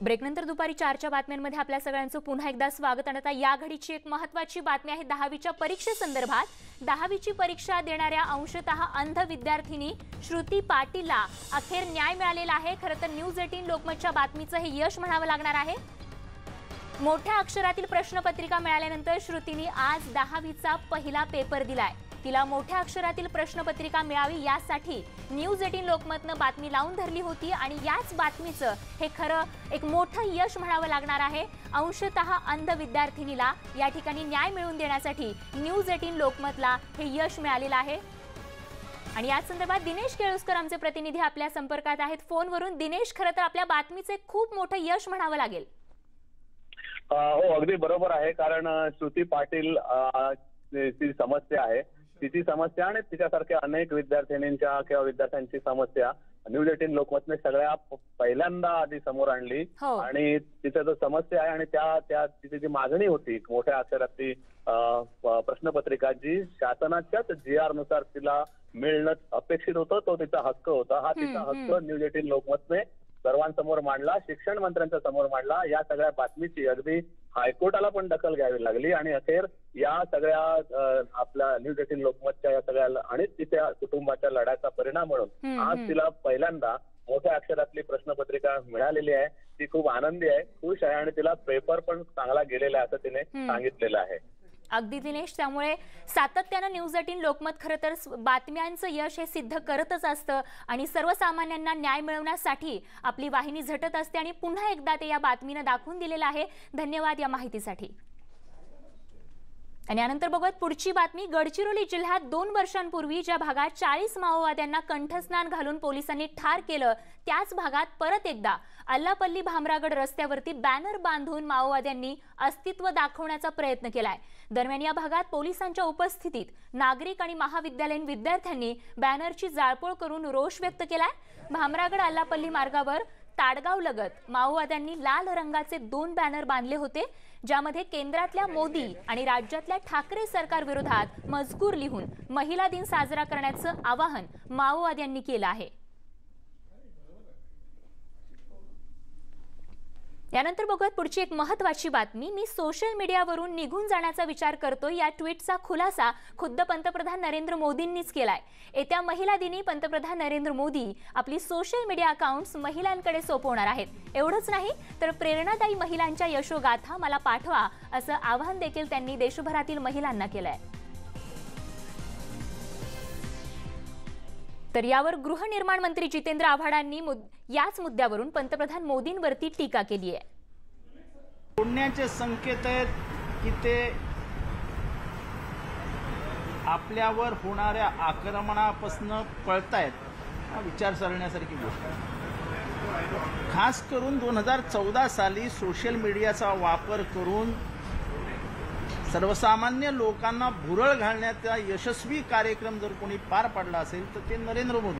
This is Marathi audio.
ब्रेकनंतर दुपारी 4च्या बातम्यांमध्ये आपल्या सगळ्यांचं पुन्हा एकदा स्वागत. आणि आता या घडीची एक महत्त्वाची बातमी आहे 10वीच्या परीक्षेसंदर्भात. 10वीची परीक्षा देणाऱ्या अंशतः अंध विद्यार्थिनी श्रुती पाटीलला अखेर न्याय मिळालेला आहे. खरं तर न्यूज 18 लोकमतच्या बातमीचं हे यश म्हणावं लागणार आहे. मोठ्या अक्षरातील प्रश्नपत्रिका मिळाल्यानंतर श्रुतीने आज 10वीचा पहिला पेपर दिलाय. तिला मोठ्या अक्षरातील प्रश्नपत्रिका मिळावी यासाठी न्यूज 18 लोकमतनं बातमी लावून धरली होती आणि याच बातमीचं हे खरं एक मोठं यश म्हणावं लागणार आहे. अंशतः अंध विद्यार्थिनीला या ठिकाणी न्याय मिळवून देण्यासाठी न्यूज 18 लोकमतला हे यश मिळालेलं आहे. आणि याच संदर्भात दिनेश केळुसकर आमचे प्रतिनिधी आपल्या संपर्कात आहेत फोनवरून. दिनेश, खरं तर आपल्या बातमीचे खूप मोठं यश म्हणावं लागेल. हो, अगदी बरोबर आहे. कारण श्रुती पाटील ची समस्या आहे, तिची समस्या आणि तिच्यासारख्या अनेक विद्यार्थिनींच्या किंवा विद्यार्थ्यांची समस्या न्यूज 18 लोकमतने सगळ्या पहिल्यांदा आधी समोर आणली. आणि तिचा जो समस्या आहे आणि तिची जी मागणी होती मोठ्या अक्षरातली प्रश्नपत्रिका जी शासनाच्याच GR नुसार तिला मिळणं अपेक्षित होतं, तो तिचा हक्क होता. हा तिचा हक्क न्यूज 18 लोकमतने सर्वांसमोर मांडला, शिक्षण मंत्र्यांच्या समोर मांडला. या सगळ्या बातमीची अगदी हायकोर्टाला पण दखल घ्यावी लागली आणि अखेर या सगळ्या आपल्या न्यूज 18 लोकमतच्या या सगळ्या आणि तिच्या कुटुंबाच्या लढ्याचा परिणाम म्हणून आज तिला पहिल्यांदा मोठ्या अक्षरातली प्रश्नपत्रिका मिळालेली आहे. ती खूप आनंदी आहे, खुश आहे आणि तिला पेपर पण चांगला गेलेला आहे असं तिने सांगितलेलं आहे. अगदी दिनेश, त्यामुळे सातत्यानं न्यूज 18 लोकमत खरं तर बातम्यांचं यश हे सिद्ध करतच असतं आणि सर्वसामान्यांना न्याय मिळवण्यासाठी आपली वाहिनी झटत असते आणि पुन्हा एकदा ते या बातमीनं दाखवून दिलेलं आहे. धन्यवाद या माहितीसाठी. आणि यानंतर बघूयात पुढची बातमी. गडचिरोली जिल्ह्यात 2 वर्षांपूर्वी ज्या भागात 40 माओवाद्यांना कंठस्नान घालून पोलिसांनी ठार केलं त्याच भागात परत एकदा अल्लापल्ली भामरागड रस्त्यावरती बॅनर बांधून माओवाद्यांनी अस्तित्व दाखवण्याचा प्रयत्न केलाय. दरम्यान या भागात पोलिसांच्या उपस्थितीत नागरिक आणि महाविद्यालयीन विद्यार्थ्यांनी बॅनरची जाळपोळ करून रोष व्यक्त केलाय. भामरागड अल्लापल्ली मार्गावर ताडगाव लगत माओवाद्यांनी लाल रंगाचे 2 बॅनर बांधले होते, ज्यामध्ये केंद्रातल्या मोदी आणि राज्यातल्या ठाकरे सरकार विरोधात मजकूर लिहून महिला दिन साजरा करण्याचं आवाहन माओवाद्यांनी केलं आहे. यानंतर बघूयात पुढची एक महत्त्वाची बातमी. मी सोशल मीडियावरून निघून जाण्याचा विचार करतोय या ट्विटचा खुलासा खुद्द पंतप्रधान नरेंद्र मोदींनीच केलाय. येत्या महिला दिनी पंतप्रधान नरेंद्र मोदी आपली सोशल मीडिया अकाउंट्स महिलांकडे सोपवणार आहेत. एवढंच नाही तर प्रेरणादायी महिलांच्या यशोगाथा मला पाठवा असं आवाहन देखील त्यांनी देशभरातील महिलांना केलंय. तर यावर गृहनिर्माण मंत्री जितेंद्र आव्हाडांनी याच मुद्द्यावरून पंतप्रधान मोदींवरती टीका केली आहे. पुण्याचे संकेत आहेत की ते आपल्यावर होणाऱ्या आक्रमणापासून पळतायत. हा विचारसरण्यासारखी गोष्ट आहे. खास करून 2014 साली सोशल मीडियाचा वापर करून सर्वसामान्य लोकांना भुरळ घालण्याचा यशस्वी कार्यक्रम जर कोणी पार पाडला असेल तर ते नरेंद्र मोदी.